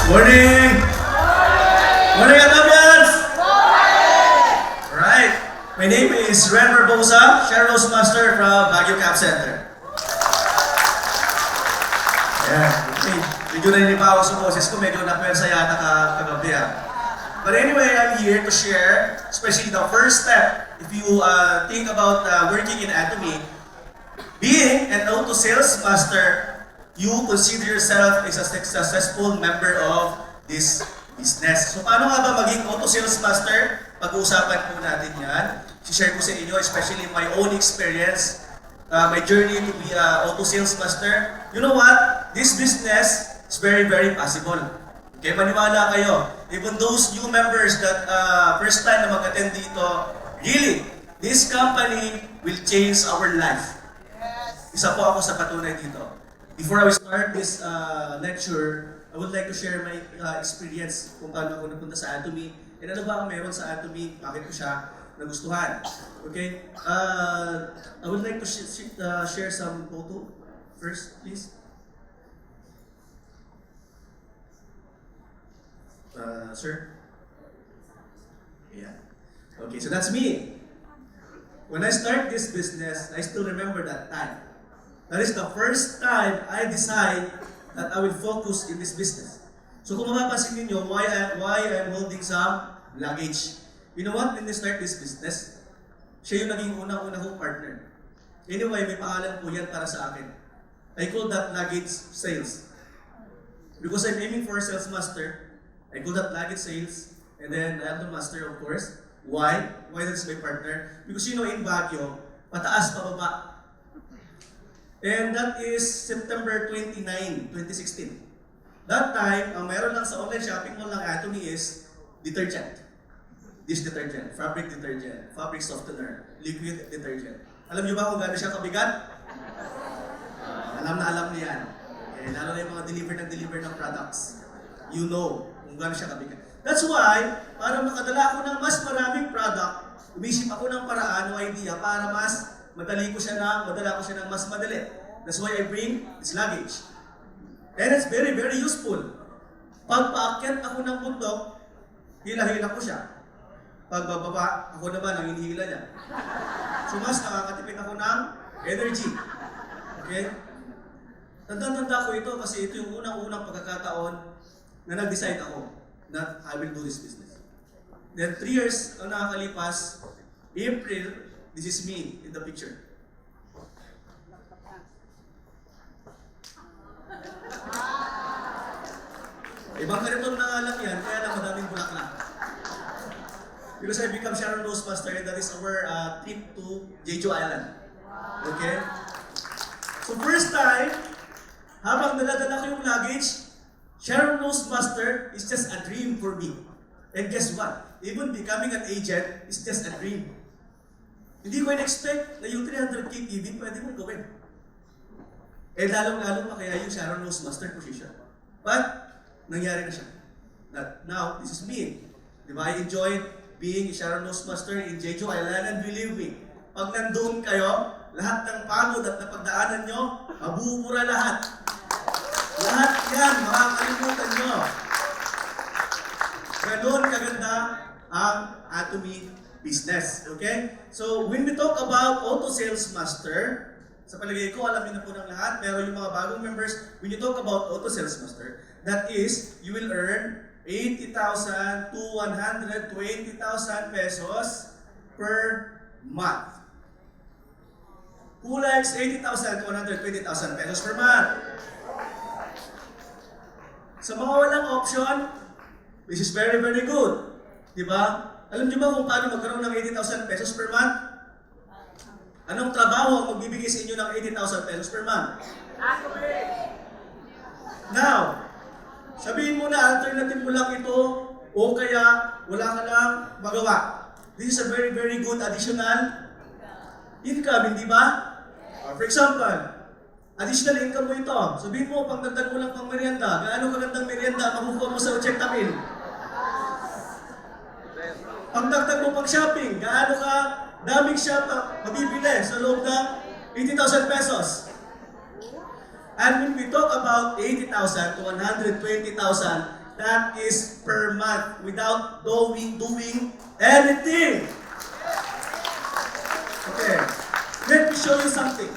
Morning! Morning, Atabians! Alright, my name is Ren Barbosa, Share Master from Baguio Cap Center. Yeah, okay. Medyo naninibawa sa boses ko, medyo napwersa yata kagabi. But anyway, I'm here to share, especially the first step. If you think about working in Atomy, being an auto sales master, you consider yourself as a successful member of this business. So paano nga ba maging auto sales master? Pag-uusapan po natin yan. I-share ko sa inyo, especially my own experience, my journey to be an auto sales master. You know what? This business is very, very possible. Okay, maniwala kayo. Even those new members that first time na mag-attend dito, really, this company will change our life. Isa po ako sa patunay dito. Before I start this lecture, I would like to share my experience kung paano ako napunta sa Atomy. And ano ba ang meron sa Atomy? Bakit ko siya nagustuhan? Okay? I would like to share some photo first, please. Sir? Yeah. Okay, so that's me. When I start this business, I still remember that time. That is the first time I decide that I will focus in this business. So kung mapapansin niyo why I'm holding some luggage. You know what? When I start this business, siya yung naging unang-unang kong partner. Anyway, may pangalan po yan para sa akin. I call that luggage sales. Because I'm aiming for a sales master, I call that luggage sales, and then I have the master, of course. Why? Why that's my partner? Because you know, in Baguio, pataas, pababa. And that is September 29, 2016. That time, ang meron lang sa online shopping mall ng Atomy is detergent. Dish detergent, fabric detergent, fabric softener, liquid detergent. Alam niyo ba kung gaano siya kabigat? Alam niyo yan. Okay, lalo na yung mga deliver ng products. You know kung gaano siya kabigat. That's why, para makadala ako ng mas maraming product, umisip ako ng paraan o idea para mas madala ko siya ng mas madali. That's why I bring this luggage. And it's very, very useful. Pag paakyat ako ng bundok, hila-hila ko siya. Pag bababa, ako naman ang hinihila niya. So mas nakakatipid ako ng energy. Okay? Tanda-tanda ko ito kasi ito yung unang-unang pagkakataon na nag-decide ako that I will do this business. Then 3 years ang nakakalipas, April, this is me in the picture. Ibang kariton na nga lang yan, kaya na madaming bulaklak. Because I become Sharon Rose Master, and that is our trip to Jeju Island. Okay? So first time, habang dala-dala ko yung luggage, Sharon Rose Master is just a dream for me. And guess what? Even becoming an agent is just a dream. Hindi ko in-expect na yung 300k TV pwede mong gawin. Eh lalong-lalong pa kaya yung Sharon Rose Master position. But, nangyari na siya. Now, this is me. Diba? I enjoyed being a Sharon Rose Master in Jeju Island, and believe me, pag nandun kayo, lahat ng pagod at napagdaanan nyo, mabubura lahat. Lahat yan, makakalimutan nyo. Ganon kaganda ang Atomy business. Okay? So, when we talk about auto sales master, sa palagay ko, alam niyo na po ng lahat, pero yung mga bagong members, when you talk about auto sales master, that is, you will earn 80,000 to 120,000 pesos per month. Who likes 80,000 to 120,000 pesos per month? Sa mga walang option, this is very, very good. Diba? Alam niyo ba kung paano magkaroon ng 80,000 pesos per month? Anong trabaho ang magbibigay sa inyo ng 80,000 pesos per month? Now, sabihin mo na alternative mo lang ito o kaya wala ka lang magawa. This is a very, very good additional income, hindi ba? For example, additional income mo ito. Sabihin mo, pang dagdag mo lang pang merienda. Gaano kagandang merienda makukuha mo sa Check Tapin? Pang dagdag mo pang shopping. Gaano ka daming shop mabibili sa loob ng 80,000 pesos? And when we talk about 80,000 to 120,000 That is per month without doing anything. Okay. Let me show you something.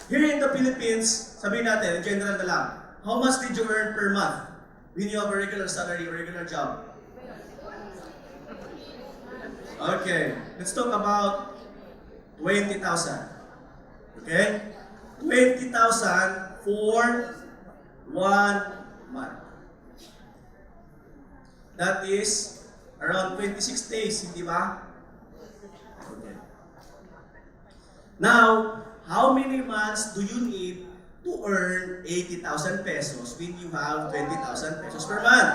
Here in the Philippines, sabihin natin, in general na lang, how much did you earn per month when you have a regular salary or regular job? Okay, let's talk about 20,000. Okay? 20,000 for 1 month. That is around 26 days, hindi ba? Okay. Now, how many months do you need to earn 80,000 pesos when you have 20,000 pesos per month?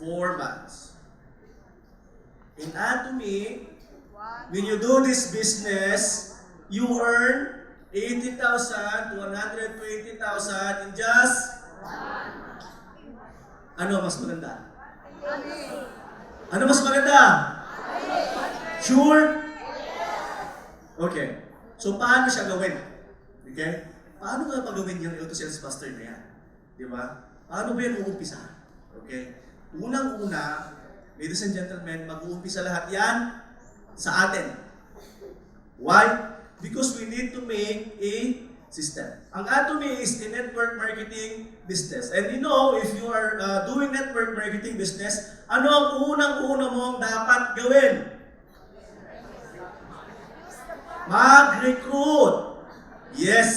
4 months. In anatomy, when you do this business, you earn 80,000 to 120,000 in just ano mas maganda? Ano mas maganda? Sure? Okay. So, paano siya gawin? Okay? Paano nga pagawin yung auto sales master na yan? Di ba? Paano ba yan uumpisa? Okay? Unang-una, ladies and gentlemen, mag-uumpisa lahat yan sa atin. Why? Because we need to make a system. Ang Atomy is a network marketing business. And you know, if you are doing network marketing business, ano ang unang-una mong dapat gawin? Mag-recruit. Yes.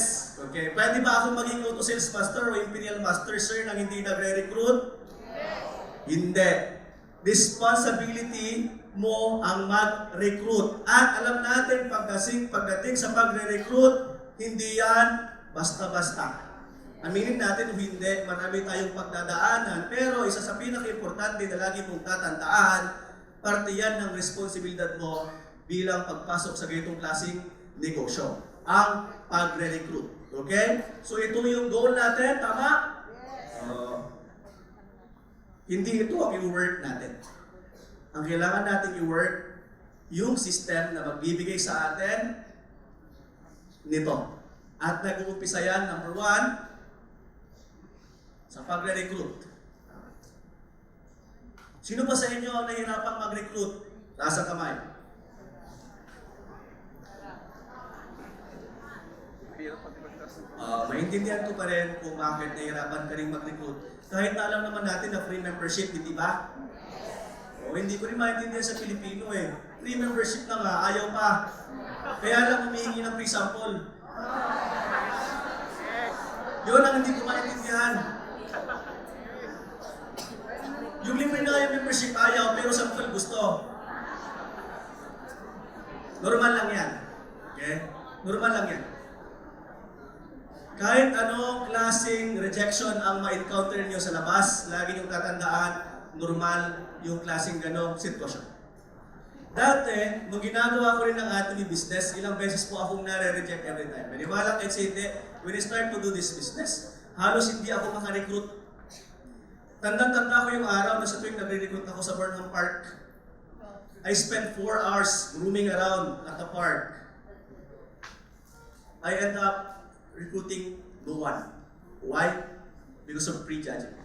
Okay. Pwede ba ako maging auto sales master o imperial master, sir, nang hindi nagre-recruit? Hindi. Responsibility mo ang mag-recruit. At alam natin, pagdating sa pagre-recruit, hindi yan basta-basta. Aminin natin o hindi, marami tayong pagdadaanan, pero isa sa pinaka-importante na lagi mong tatandaan, parte yan ng responsibilidad mo bilang pagpasok sa ganitong klaseng negosyo. Ang pagre-recruit. Okay? So ito yung goal natin, tama? Hindi ito ang i-work natin. Ang kailangan natin i-work, yung system na magbibigay sa atin nito. At nag-uumpisa yan, number 1, sa pagre-recruit. Sino ba sa inyo ang nahihirapang mag-recruit? Taas ang kamay. Maintindihan ko pa rin kung bakit nahihirapan ka rin mag-recruit. Kahit na alam naman natin na free membership, hindi ba? O, hindi ko rin maintindihan sa Pilipino eh. Free membership na nga, ayaw pa. Kaya lang humihingi ng free sample. Yun ang hindi ko maintindihan. Yung libre na yung membership ayaw, pero sample gusto. Normal lang yan. Okay? Normal lang yan. Kahit anong klaseng rejection ang ma-encounter niyo sa labas, lagi niyong tatandaan, normal yung klaseng ganong sitwasyon. Dati, nung ginagawa ko rin ng ating business, ilang beses po akong nare-reject every time. Maniwala kahit sa hindi, when I start to do this business, halos hindi ako makarecruit. Tandang-tanda ko yung araw na sa tuwing nagre-recruit ako sa Burnham Park. I spent 4 hours roaming around at the park. I end up recruiting no one. Why? Because of prejudging.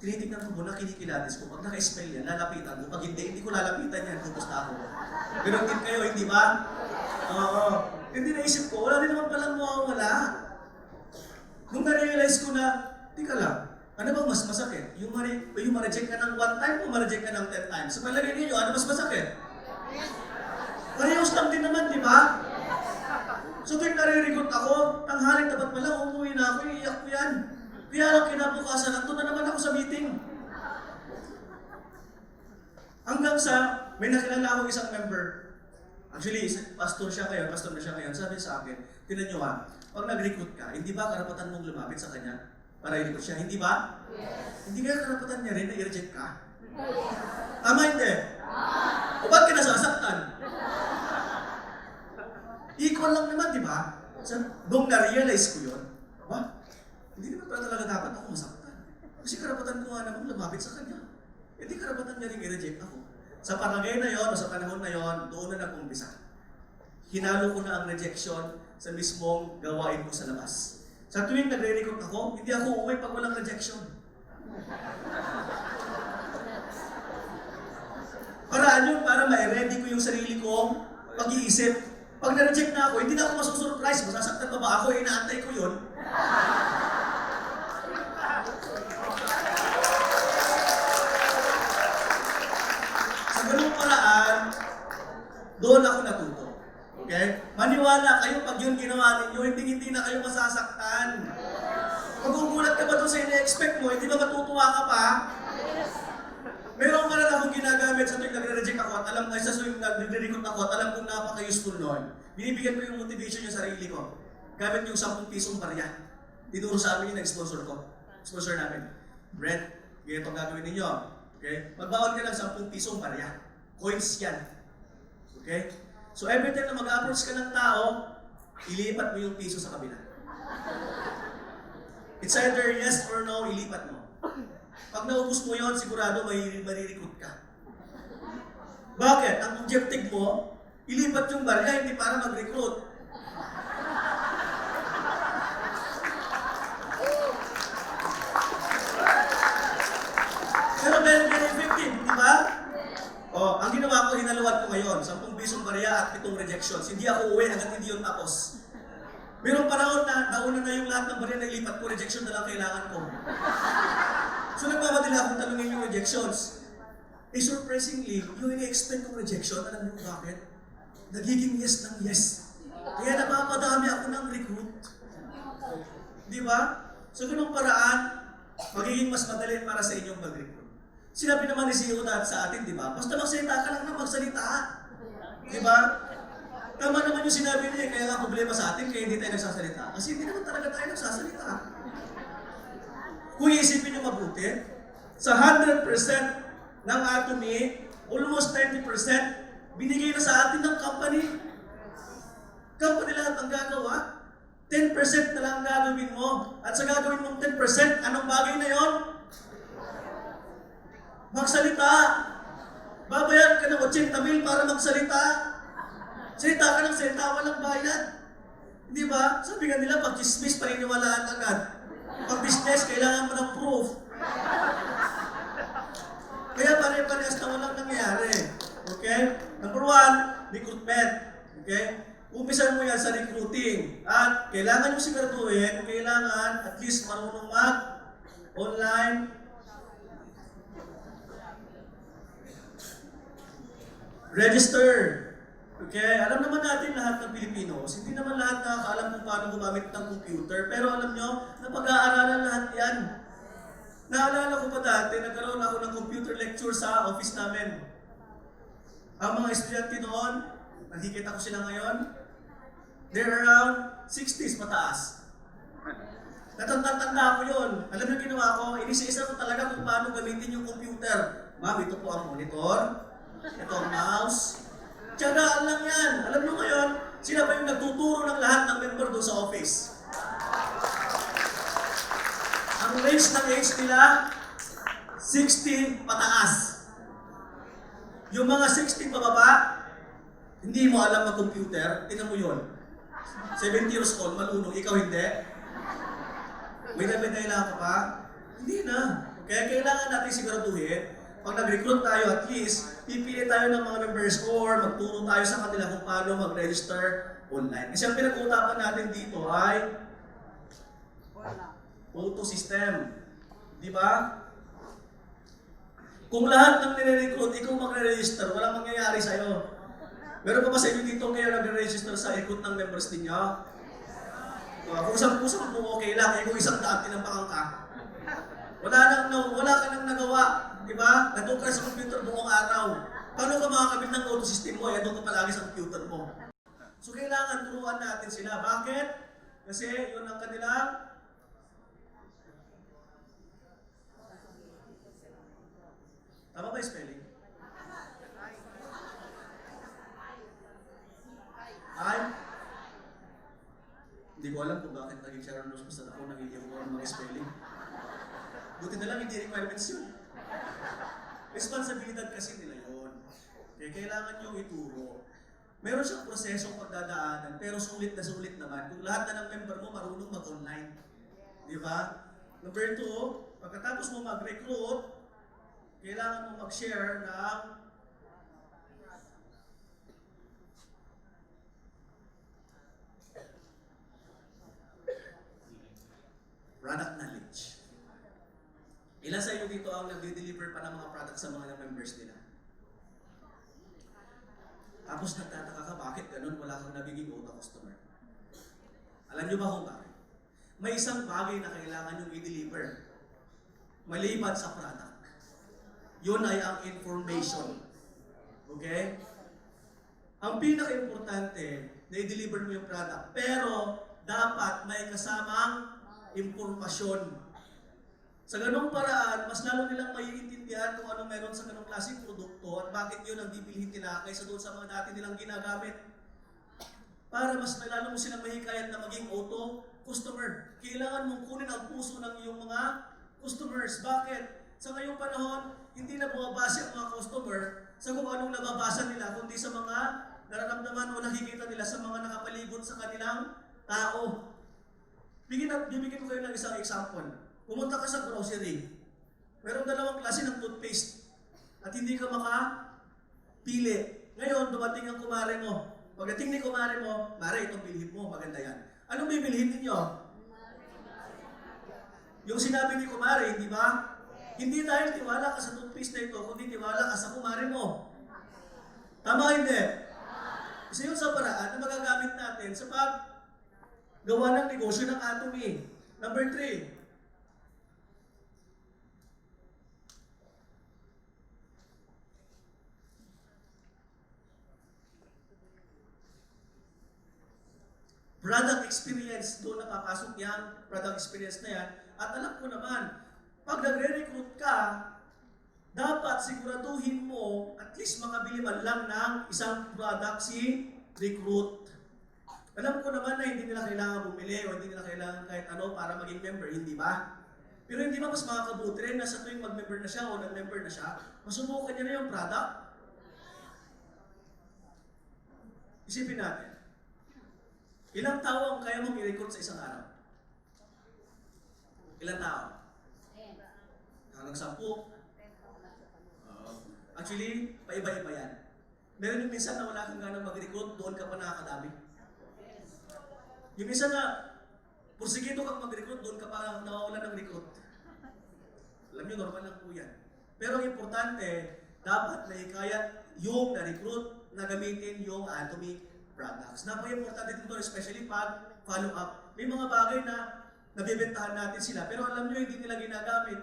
Tinitignan ko muna, kinikilatis ko. Pag naka-spell yan, lalapitan ko. Pag hindi ko lalapitan yan, pupusta ako. Ganun din kayo, hindi ba? Oo. Hindi naisip ko, wala din naman palang mawawala. Nung na-realize ko na, tika lang, ano bang mas masakit? Yung ma-reject ka ng 1 time o ma-reject ka ng 10 times? Sa palagay ninyo, ano mas masakit? Parehos lang din naman, di ba? So tuwing nare-recruit ako, tanghaling tapat pa lang, umuwi na ako, iiyak ko yan. Kaya lang kinabukasan, nandun na naman ako sa meeting. Hanggang sa, may nakilala ako isang member. Actually, pastor na siya ngayon, sabi sa akin, tinan nyo ha, pag nag-recruit ka, hindi ba karapatan mong lumapit sa kanya para i-recruit siya? Hindi ba? Yes. Hindi kaya karapatan niya rin na i-reject ka? Tama hindi? O ba't ka nasasaktan? Equal lang naman, di ba? So, nung na-realize ko yun, hindi naman pala talaga dapat ako masaktan. Kasi karapatan ko nga naman lumapit sa kanya. Hindi karapatan niya rin i-reject ako. Sa palagay na yon o sa panahon na yon, doon na nag-umpisa. Hinalo ko na ang rejection sa mismong gawain ko sa labas. Sa tuwing nagre-recruit ako, hindi ako uuwi pag walang rejection. Paraan yun para ma-ready ko yung sarili kong pag-iisip. Pag na-reject na ako, hindi na ako masusurprise. Masasaktan pa ba ako? Inaantay ko yun. Sa ganung paraan, doon ako natuto. Okay? Maniwala kayo pag yun ginawa ninyo, hindi na kayo masasaktan. Magugulat ka ba doon sa ina-expect mo, hindi ba matutuwa ka pa? Meron pa rin akong ginagamit sa tuwing nagre-reject ako at alam ko, sa tuwing nagre-recruit ako at alam kong napaka-useful noon. Binibigyan ko yung motivation yung sarili ko. Gamit yung 10 pisong barya. Tinuro sa amin yung nag-sponsor ko. Sponsor namin. Brent, ganito ang gagawin ninyo. Okay? Magbawal ka ng 10 pisong barya. Coins yan. Okay? So every time na mag-approach ka ng tao, ilipat mo yung piso sa kabila. It's either yes or no, ilipat mo. Pag naubos mo yun, sigurado may marirecruit ka. Bakit? Ang objective mo, ilipat yung barya, hindi para mag-recruit. Pero very, very effective, di ba? O, ang ginawa ko, hinaluan ko ngayon, 10 bisong barya at 7 rejections. Hindi ako uwi hanggat hindi yun tapos. Mayroong panahon na nauna na yung lahat ng barya na ilipat ko, rejection na lang kailangan ko. So nagmamadali akong tanungin yung rejections. Surprisingly, yung ini-expect kong rejection, alam niyo bakit? Nagiging yes ng yes. Kaya napapadami ako ng recruit. Di ba? So ganung paraan, magiging mas madali para sa inyong mag-recruit. Sinabi naman ni CEO dati sa atin, di ba? Basta magsalita ka lang na magsalita. Di ba? Tama naman yung sinabi niya, kaya nga problema sa atin, kaya hindi tayo nagsasalita. Kasi hindi naman talaga tayo nagsasalita. Kung iisipin nyo mabuti, sa 100% ng Atomy, almost 90% binigay na sa atin ng company. Company lahat ang gagawa. 10% na lang ang gagawin mo. At sa gagawin mong 10%, anong bagay na yon? Magsalita. Babayaran ka ng 80 mil para magsalita. Salita ka ng salita, walang bayad. Di ba? Sabi nga nila, pag chismis, paniniwalaan agad. Pag business, kailangan mo ng proof. Kaya pare-parehas na walang nangyayari. Okay? Number 1, recruitment. Okay? Umpisan mo yan sa recruiting. At kailangan yung siguraduhin, kailangan at least marunong mag-online register. Okay? Alam naman natin lahat ng Pilipinos, hindi naman lahat nakakaalam kung paano gumamit ng computer. Pero alam nyo, napag-aaralan lahat yan. Naalala ko pa dati, nagkaroon ako ng computer lecture sa office namin. Ang mga estudyante noon, nakikita ko sila ngayon, they're around 60s pataas. Natanda-tanda ko yun. Alam niyo ginawa ko, inisa-isa ko talaga kung paano gamitin yung computer. Ma'am, ito po ang monitor, ito ang mouse. Tiyagaan lang yan. Alam niyo ngayon, sila pa yung nagtuturo ng lahat ng member doon sa office. Ang range ng age nila, 16 pataas. Yung mga 16 pababa, hindi mo alam mag-computer, tingnan mo yun. 70 years old, malunong, ikaw hindi. May dami-dahila ka pa? Hindi na. Kaya kailangan natin siguraduhin, pag nag-recruit tayo at least, pipili tayo ng mga members or magturo tayo sa kanila kung paano mag-register online. Kasi ang pinag-uusapan natin dito ay auto system. Di ba? Kung lahat ng nire-recruit, ikaw magre-register, walang mangyayari sa'yo. Meron pa ba sa inyo dito kayo nagre-register sa recruit ng members ninyo? Kung isang pusang mo okay lang, kung isang daan tinampakan ka. Wala ka nang nagawa. Di ba? Nandun ka sa computer buong araw. Paano ka makakabit ng auto system mo? Nandun ka palagi sa computer mo. So kailangan turuan natin sila. Bakit? Kasi yun ang kanilang tama ba yung spelling? Ay? Hindi ko alam kung bakit naging Sharon Rose basta ako nagiging ko ng mga spelling. Buti na lang hindi requirements yun. Responsibilidad kasi nila yun. Kaya kailangan nyo ituro. Meron siyang prosesong pagdadaanan, pero sulit na sulit naman. Kung lahat na ng member mo marunong mag-online. Di ba? Number 2, pagkatapos mo mag-recruit, kailangan mo mag-share ng product knowledge. Ilan sa inyo dito ang nagde-deliver pa ng mga products sa mga members nila? Tapos nagtataka ka, bakit ganun? Wala kang nabiging auto customer. Alam nyo ba kung bakit? May isang bagay na kailangan yung i-deliver. Maliban sa product. Yun ay ang information. Okay? Ang pinaka-importante na i-deliver mo yung product. Pero, dapat may kasamang impormasyon. Sa ganong paraan, mas lalo nilang maiintindihan kung anong meron sa ganong klaseng produkto at bakit yun ang bibilhin nila kaysa doon sa mga dati nilang ginagamit. Para mas lalo mo silang mahikayat na maging auto customer. Kailangan mong kunin ang puso ng iyong mga customers. Bakit? Sa ngayong panahon, hindi na bumabase ang mga customer sa kung anong nababasa nila, kundi sa mga nararamdaman o nakikita nila sa mga nakapalibot sa kanilang tao. Bibigyan ko kayo ng isang example. Pumunta ka sa grocery. Merong dalawang klase ng toothpaste at hindi ka makapili. Ngayon, dumating ang kumare mo. Pagdating ni kumare mo, mare, itong bilhin mo, maganda yan. Anong bibilhin ninyo? Yung sinabi ni kumare, hindi ba? Hindi dahil tiwala ka sa toothpaste na ito, kundi tiwala ka sa kumare mo. Tama hindi? Kasi yun sa paraan na magagamit natin sa paggawa ng negosyo ng Atomy. Number 3, product experience, doon napapasok yan, product experience na yan. At alam ko naman, pag nagre-recruit ka, dapat siguraduhin mo at least makabili man lang ng isang product si recruit. Alam ko naman na hindi nila kailangan bumili o hindi nila kailangan kahit ano para maging member, hindi ba? Pero hindi ba mas makakabuti rin na sa tuwing mag-member na siya o nag-member na siya, masubukan niya na yung product? Isipin natin. Ilang tao ang kaya mong i-recruit sa isang araw? Ilang tao? Hanggang 10? Actually, paiba-iba yan. Meron yung minsan na wala kang ganang mag-recruit, doon ka pa nakakadami. Yung minsan na, pursigido kang mag-recruit, doon ka pa nawawala ng recruit. Alam nyo, normal lang po yan. Pero ang importante, dapat na hikayat yung na-recruit na gamitin yung Atomy products. Napaka-importante dito, especially pag follow-up. May mga bagay na nabibentahan natin sila, pero alam nyo, hindi nila ginagamit.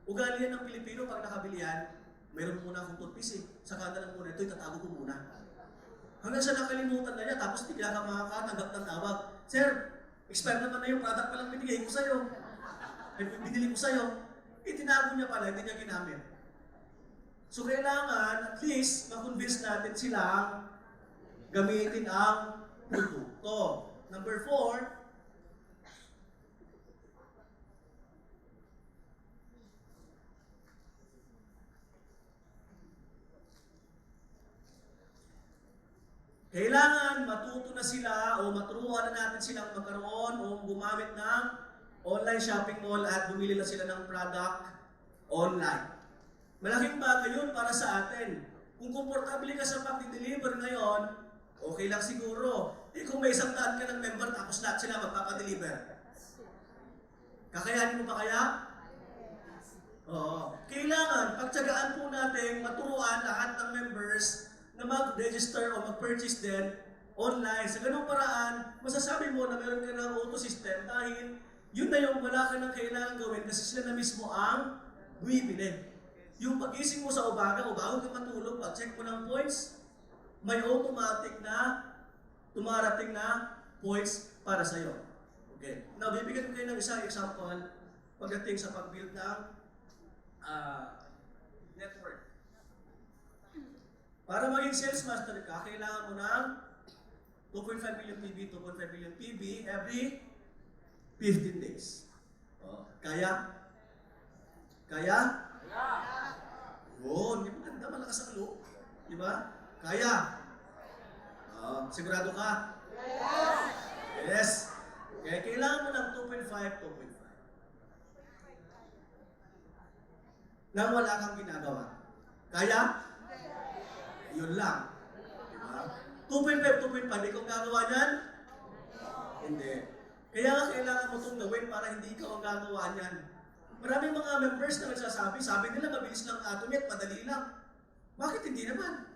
Ugali yan ng Pilipino, pag nakabili yan, mayroon muna akong toothpaste, saka na lang muna ito, itatago ko muna. Hanggang sa nakalimutan na niya, tapos bigla ka makakatanggap ng tawag. Sir, expire naman na yung product palang binigay ko sa'yo. Binili ko sa'yo. Itinago niya pala, hindi niya ginamit. So kailangan, at least, ma-convince natin silang gamitin ang produkto. Number 4, kailangan matuto na sila o maturuan na natin silang magkaroon o gumamit ng online shopping mall at bumili na sila ng product online. Malaking bagay yun para sa atin. Kung komportable ka sa pag-deliver ngayon, okay lang siguro. Kung may 100 ka ng member tapos lahat sila magpapadeliver. Kakayanin mo ba kaya? Oo. Kailangan, pagtsagaan po natin maturuan lahat ng members na mag-register o mag-purchase din online. Sa ganung paraan, masasabi mo na meron ka ng auto system dahil yun na yung wala ka nang kailangan gawin kasi sila na mismo ang bumibili. Yung pag-ising mo sa umaga o bago ka matulog, pag-check mo ng points, may automatic na tumarating na points para sa'yo. Okay. Now, bibigyan ko kayo ng isang example pagdating sa pag-build ng network. Para maging sales master ka, kailangan mo ng 2.5 million PB, 2.5 million PB every 15 days. Oh, kaya? Kaya? Yun, di ba? Ganda, malakas ang loob. Di ba? Kaya? Sigurado ka? Yes! Kaya kailangan mo ng 2.5, 2.5. Nang wala kang ginagawa. Kaya? Yun lang. Diba? 2.5, 2.5, ikaw gagawa niyan? Hindi. Kaya nga kailangan mo itong gawin para hindi ikaw ang gagawa niyan. Maraming mga members na nagsasabi, sabi nila mabilis lang atomy at madali lang. Bakit hindi naman?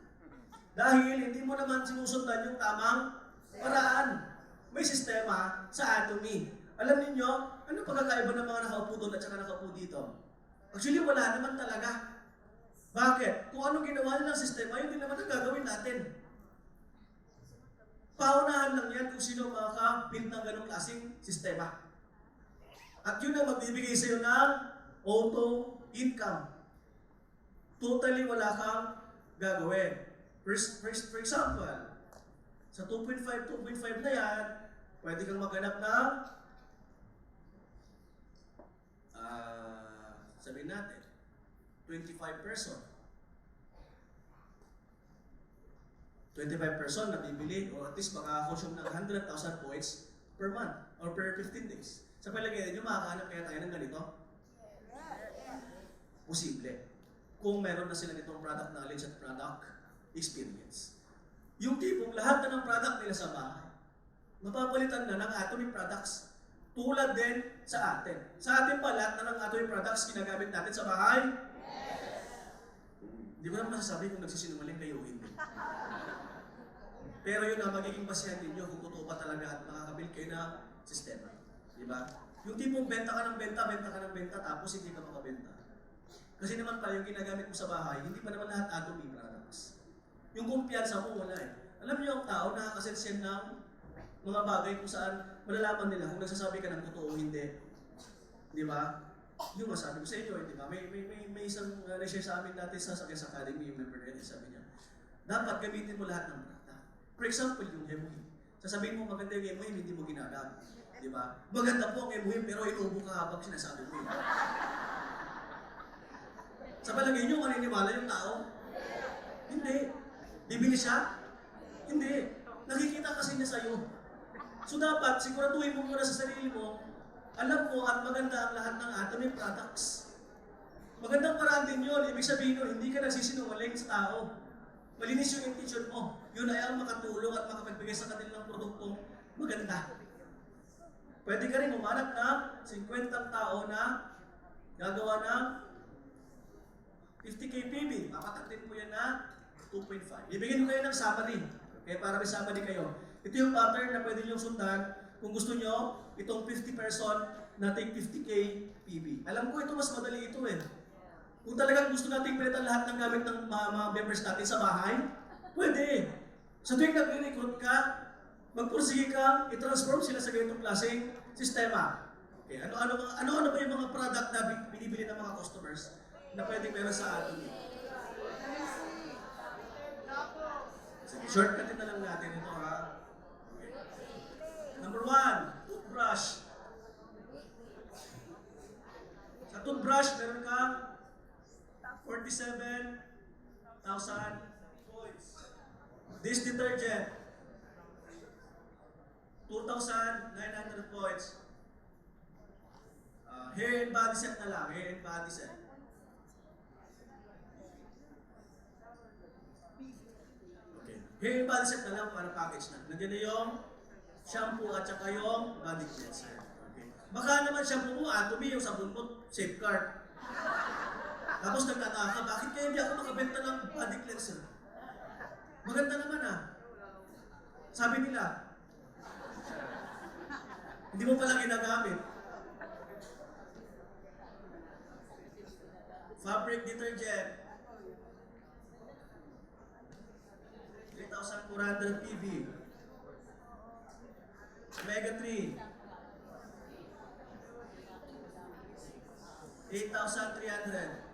Dahil hindi mo naman sinusundan yung tamang paraan. May sistema sa atomy. Alam niyo, ano pagkakaiba ng mga nakaupo doon at saka nakaupo dito? Actually, wala naman talaga. Bakit? Kung anong ginawa nilang sistema, yun din naman ang gagawin natin. Paunahan lang yan kung sino makaka-build ng ganong klaseng sistema. At yun ang magbibigay sa'yo ng auto income. Totally wala kang gagawin. For example, sa 2.5 na yan, pwede kang maghanap ng sabihin natin, 25 person. 25 person na bibili o at least makaka-consume ng 100,000 points per month or per 15 days. Sa palagay nyo, makakahanap kaya tayo ng ganito? Posible. Kung meron na sila nitong product knowledge at product experience. Yung tipong lahat na ng product nila sa bahay, mapapalitan na ng atomic products. Tulad din sa atin. Sa atin pa, lahat na ng atomic products ginagamit natin sa bahay? Hindi ko naman masasabi kung nagsisinungaling kayo o hindi. Pero yun ang magiging basihan ninyo kung totoo pa talaga at makakabuild kayo ng sistema. Di ba? Yung tipong benta ka ng benta, tapos hindi ka makabenta. Kasi naman pa, yung ginagamit mo sa bahay, hindi pa naman lahat atomic products. Yung kumpiyansa mo, wala eh. Alam niyo ang tao, nakakasense ng mga bagay kung saan malalaman nila kung nagsasabi ka ng totoo o hindi. Di ba? Yung masabi ko sa inyo, di ba? May isang na-share sa amin natin sa Success Academy, yung member natin, sabi niya, dapat gamitin mo lahat ng product. For example, yung emuhin. Sasabihin mo maganda yung emuhin, hindi mo ginagamit. Di ba? Maganda po ang emuhin, pero inuubo ka habang sinasabi mo yun. Sa palagay niyo, maniniwala yung tao? Hindi. Bibili siya? Hindi. Nakikita kasi niya sa'yo. So dapat, siguraduhin mo muna sa sarili mo, alam mo at maganda ang lahat ng atomic products. Magandang paraan din yun. Ibig sabihin yun, hindi ka nagsisinungaling sa tao. Malinis yung intention mo. Yun ay ang makatulong at makapagbigay sa kanilang produktong maganda. Pwede ka rin umanap ng 50 tao na gagawa ng 50K PB. Papataktin mo yan na 2.5. Ibigin ko kayo ng summary. Kaya para may summary kayo. Ito yung pattern na pwede nyo sundan kung gusto nyo itong 50 person na take 50K PB. Alam ko ito mas madali ito eh. Kung talagang gusto natin palitan lahat ng gamit ng mga members natin sa bahay, pwede. Sa tuwing nag-recruit ka, magpursige ka, i-transform sila sa ganitong klaseng sistema. Okay, ano ba yung mga product na binibili ng mga customers na pwedeng meron sa atin? Sige, shortcutin na lang natin ito ha. Okay. Number 1, toothbrush. Sa toothbrush, meron kang 47,000 points. This detergent, 2,900 points. Hair and body set na lang, hair and body set. Okay. Hair and body set na lang para package na. Nandiyan na yung shampoo at saka yung body cleanser. Okay. Baka naman shampoo mo, atomy, yung sabon mo, safeguard. Tapos nagtataka, bakit kaya hindi ako makabenta ng body cleanser? Maganda naman ah. Sabi nila, hindi mo pala ginagamit. Fabric detergent, 3,400 PV. Omega 3, 8,300.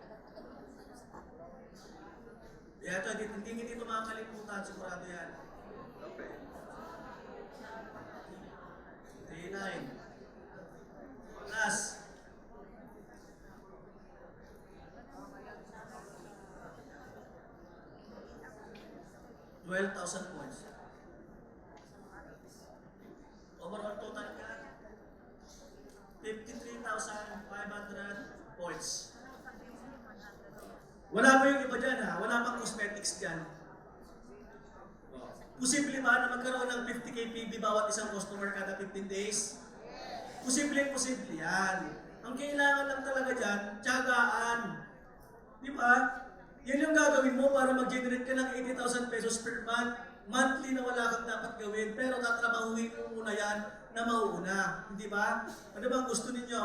Ito, hindi ito makakalimutan, sigurado yan. Okay. 39. Last. 12,000 points. pesos. Wala pa yung iba dyan ha, wala pang cosmetics dyan. Posible ba na magkaroon ng 50k PB bawat isang customer kada 15 days? Posible yan. Ang kailangan lang talaga dyan, tiyagaan. Di ba? Yan yung gagawin mo para mag-generate ka ng 80,000 pesos per month. Monthly na wala kang dapat gawin, pero tatrabahuin mo muna yan na mauuna. Hindi ba? Ano ba ang gusto ninyo?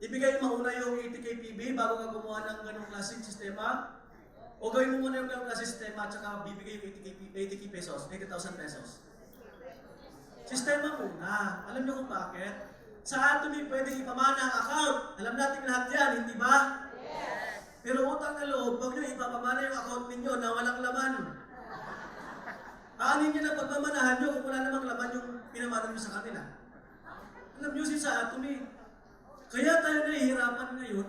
Ibigay mauna yung 80k PB bago ka gumawa ng ganong klaseng sistema? O gawin mo muna yung ganong klaseng sistema at saka bibigay yung 80k pesos, 80,000 pesos? Sistema muna. Alam niyo kung bakit? Sa Atomy pwedeng ipamana ang account. Alam natin lahat yan, hindi ba? Yes. Pero utang na loob, huwag niyo ipapamana yung account ninyo na walang laman. Aanin niyo na pagmamanahan niyo kung wala namang laman yung pinamana niyo sa kanila. Alam niyo si sa Atomy. Kaya tayo nahihirapan ngayon.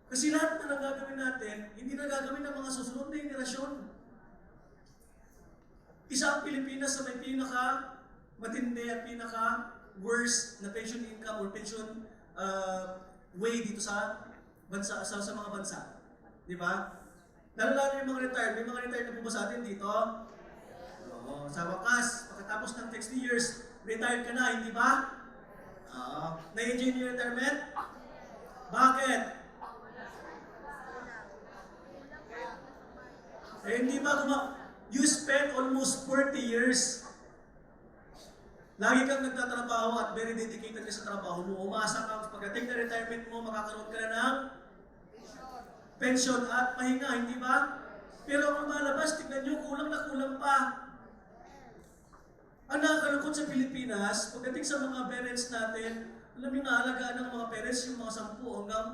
Kasi lahat na nagagawin natin, hindi nagagawin ng mga susunod na henerasyon. Isa ang Pilipinas sa may pinaka matindi at pinaka worst na pension income or pension way dito sa bansa, sa mga bansa. Di ba? Lalo yung mga retired. May mga retired na po ba sa atin dito? Oo. Sa wakas, pagkatapos ng 60 years, retired ka na, hindi ba? Na-enjoy niyo yung retirement? Bakit? Hindi ba you spent almost 40 years. Lagi kang nagtatrabaho at very dedicated ka sa trabaho mo. Umasa ka, pagdating na retirement mo, makakaroon ka na ng pension at pahinga, hindi ba? Pero kung malabas, tignan nyo, kulang na kulang pa. Ang nakakalungkot sa Pilipinas, pagdating sa mga parents natin, alam yung naalagaan ng mga parents, yung mga 10 hanggang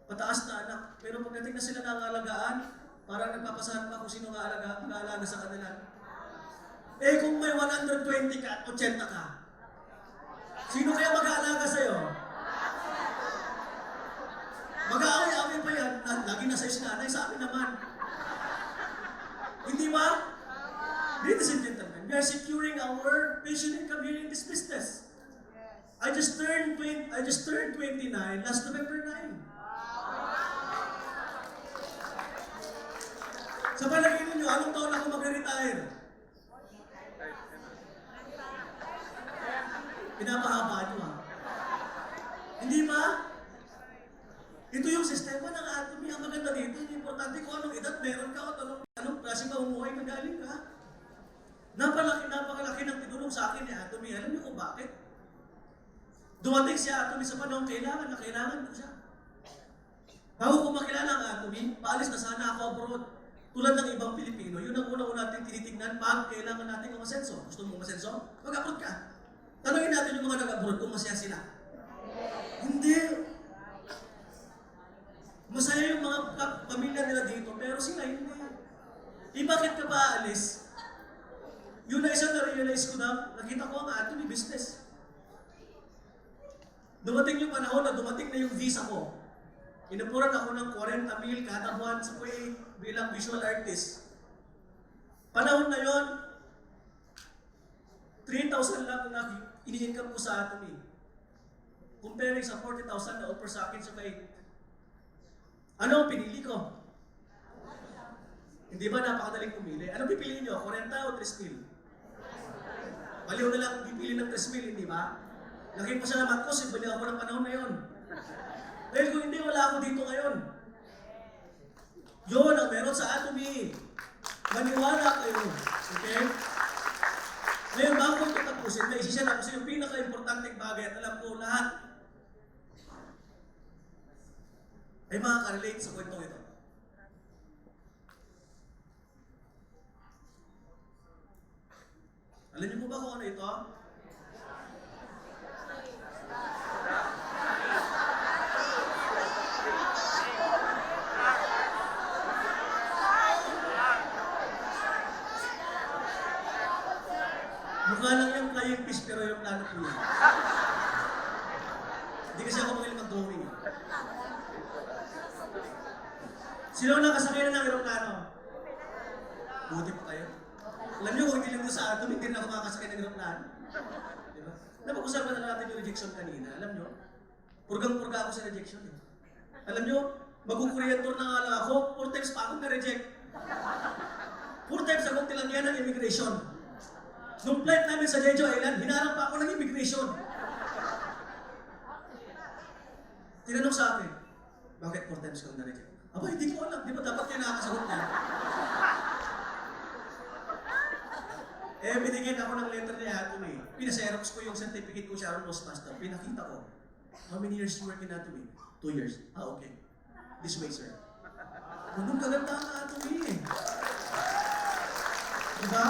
pataas na anak. Pero pagdating na sila nangalagaan, parang nagpapasahan pa kung sino mag-aalaga sa kanila. Eh kung may 120 ka at 80 ka, sino kaya mag-aalaga sa'yo? Mag-aaway-aaway pa yan. Lagi na sa'yo si nanay, sa akin naman. Hindi ba? Ladies and gentlemen, we are securing our pension income here in this business. I just turned 29 last November 9. Sa palagay ninyo, anong taon ako magre-retire? Pinapahaba nyo ha. Hindi ba? Ito yung sistema ng Atomy. Ang maganda dito, yung importante kung anong edad meron ka at anong klase ka umuhay na galing ka. Napakalaki ng tinulong sa akin ni Atomy. Alam niyo kung bakit? Dumating si Atomy sa panahon kailangan ko siya. Bago ko makilala ang Atomy, paalis na sana ako abroad. Tulad ng ibang Pilipino, yun ang una-una natin tinitignan pag kailangan natin umasenso. Gusto mo umasenso? Mag-abroad ka. Tanungin natin yung mga nag-abroad kung masaya sila. Hindi. Masaya yung mga pamilya nila dito, pero sila hindi. Bakit ka pa aalis? Yun na isang na-realize ko na, nakita ko ang Atomy business. Dumating yung panahon na dumating na yung visa ko. Inupuran ako ng 40,000 kada buwan sa Kuwait bilang visual artist. Panahon na yon, 3,000 lang ang ini-income ko sa Atomy. Comparing sa 40,000 na offer sa akin sa Kuwait. Ano ang pinili ko? Hindi ba napakadaling pumili? Ano pipiliin nyo? 40 o 3,000? Baliw na lang pipili ng 3,000, hindi ba? Laging pa sa lamat ko, baliw ako ng panahon na yon. Dahil kung hindi, wala ako dito ngayon. Yun ang meron sa Atomy. Maniwala kayo. Okay? Ngayon, bago ko ito tapusin, may isisyan ako sa yung pinaka-importanting bagay at alam ko lahat ay makaka-relate sa kwentong ito. Alam niyo po ba kung ano ito? Mukha lang yung flying fish pero yung plano po yan. Hindi kasi ako magaling mag-drawing. Sino ang nakasakay na ng aeroplano? Buti pa kayo. Alam niyo kung hindi lang doon sa Atomy, hindi na ako makakasakay ng aeroplano. Diba? Napag-usapan na natin yung rejection kanina. Alam niyo, purgang-purga ako sa rejection. Alam nyo, mag-Korean tour na nga lang ako, 4 times pa akong na-reject. 4 times akong tilangyan ng immigration. Nung flight namin sa Jeju Island, hinarap pa ako ng immigration. Tinanong sa akin, bakit 4 times kang na-reject? Aba, hindi ko alam. Di ba dapat kayo nakakasagot niya? Binigyan ako ng letter ni Atomy. Pinaserox ko yung certificate ko siya ng postmaster. Pinakita ko. How many years you work in Atomy? 2 years. Okay. This way, sir. Ganun kaganda ang Atomy eh. Diba?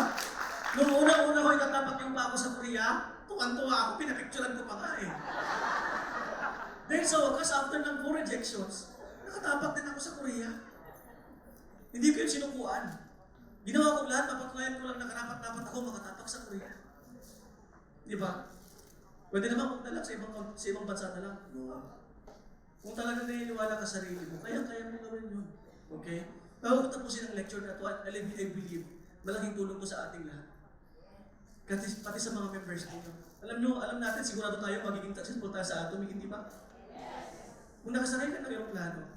Nung una-una ko ikatapat yung pa ako sa Korea, tuwan-tuwa ako, pinapicturan ko pa nga eh. Then sa wakas, after ng 4 rejections, nakatapat din ako sa Korea. Hindi ko yung sinukuan. Ginawa ko lahat, mapatunayan ko lang na karapat-dapat ako makatapak sa Korea. Di ba? Pwede naman kung sa ibang bansa na lang. No. Kung talagang naniniwala ka sa sarili mo, kaya mo gawin yun. Okay? Bago ko tapusin ang lecture na ito, I believe, malaking tulong ko sa ating lahat. Pati sa mga members nito. Alam natin, sigurado tayo magiging successful tayo sa Atomy, hindi ba? Kung nakasakay ka ng aeroplano,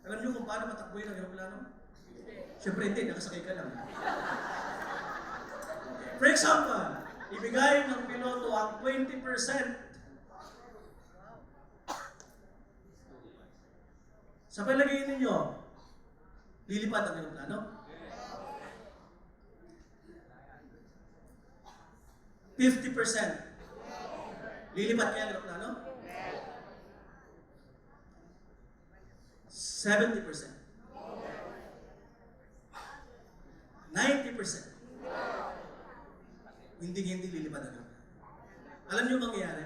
alam nyo kung paano matakbuhin ang aeroplano? Siyempre hindi, nakasakay ka lang. For example, ibigay ng piloto ang 20%. Sa palagay ninyo, lilipat ang aeroplano? 50%. Lilipat kaya ang aeroplano? 70%. 90%. Hindi lilipad ang aeroplano. Alam niyo mangyayari?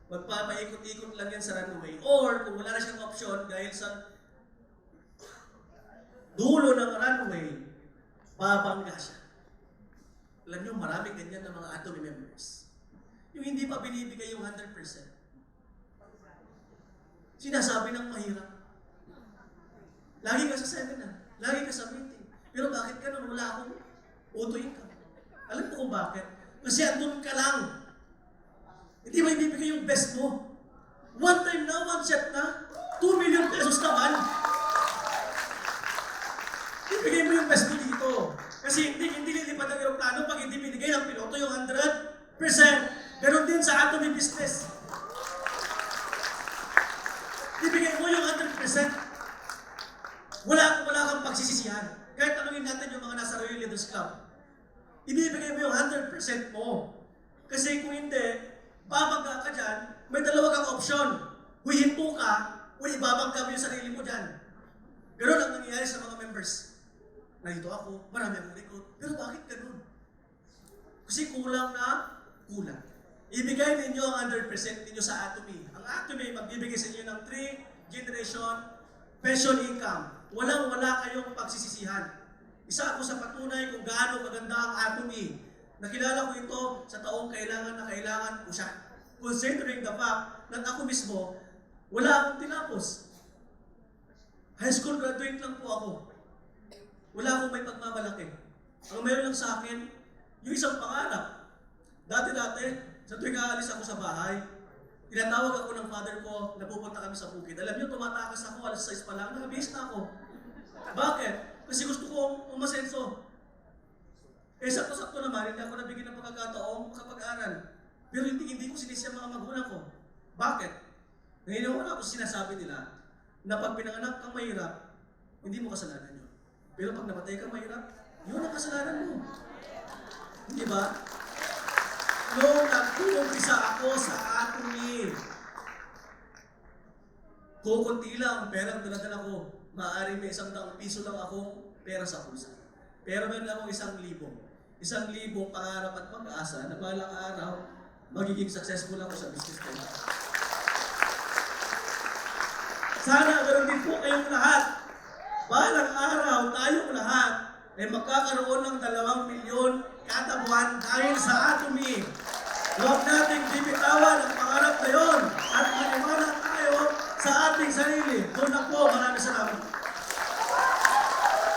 Magpapaikot-ikot lang yan sa runway. Or kung wala na siyang option dahil sa dulo ng runway, babangga siya. Alam niyo, marami ganyan ng mga Atomy members. Yung hindi pa binibigay yung 100%. Sinasabi ng mahirap. Lagi ka sa seminar, lagi ka sa meeting. Pero bakit ka nun wala akong auto income? Alam mo kung bakit? Kasi andun ka lang. Hindi ba ibibigay yung best mo? One time na, one shot na, 2 million pesos naman. Ibigay mo yung best mo dito. Kasi hindi lilipad ang aeroplano pag hindi binigay ng piloto yung 100%. Ganon din sa Atomy business. Ibigay mo yung 100%. Wala kang pagsisisihan. Kahit tanungin natin yung mga nasa Royal Leaders Club. Ibibigay mo yung 100% mo. Kasi kung hindi, babangga ka dyan, may dalawa kang option. Huhinto ka, o ibabangga mo yung sarili mo dyan. Ganon ang nangyayari sa mga members. Narito ako, marami akong likod. Pero bakit ganon? Kasi kulang na kulang. Ibigay ninyo ang 100% ninyo sa Atomy. Ang Atomy, magbibigay sa inyo ng 3 generation pension income. Walang-wala kayong pagsisisihan. Isa ako sa patunay kung gaano kaganda ang Atomy. Nakilala ko ito sa taong kailangan ko siya. Considering the fact na ako mismo, wala akong tinapos. High school graduate lang po ako. Wala akong may pagmamalaki. Ang mayroon lang sa akin, yung isang pangarap. Dati-dati, sa tuwing aalis ako sa bahay, tinatawag ako ng father ko na pupunta kami sa bukid. Alam niyo, tumatakas ako, alas 6 pa lang, nakabihis na ako. Bakit? Kasi gusto kong umasenso. Sakto-sakto naman, hindi ako nabigyan ng pagkakataong makapag-aral. Pero hindi ko sinisya mga magulang ko. Bakit? Naniniwala ako sa sinasabi nila na pag pinanganak kang mahirap, hindi mo kasalanan yun. Pero pag namatay kang mahirap, yun ang kasalanan mo. Hindi ba? Nung nag-uumpisa ako sa Atomy, kukunti lang ang perang dala-dala ko. Maaaring may 100 piso lang akong pera sa bulsa. Pero meron akong 1,000. 1,000 pangarap at pag-asa na balang araw, magiging successful ako sa business ko. Sana ganoon din po kayong lahat. Balang araw, tayong lahat ay magkakaroon ng 2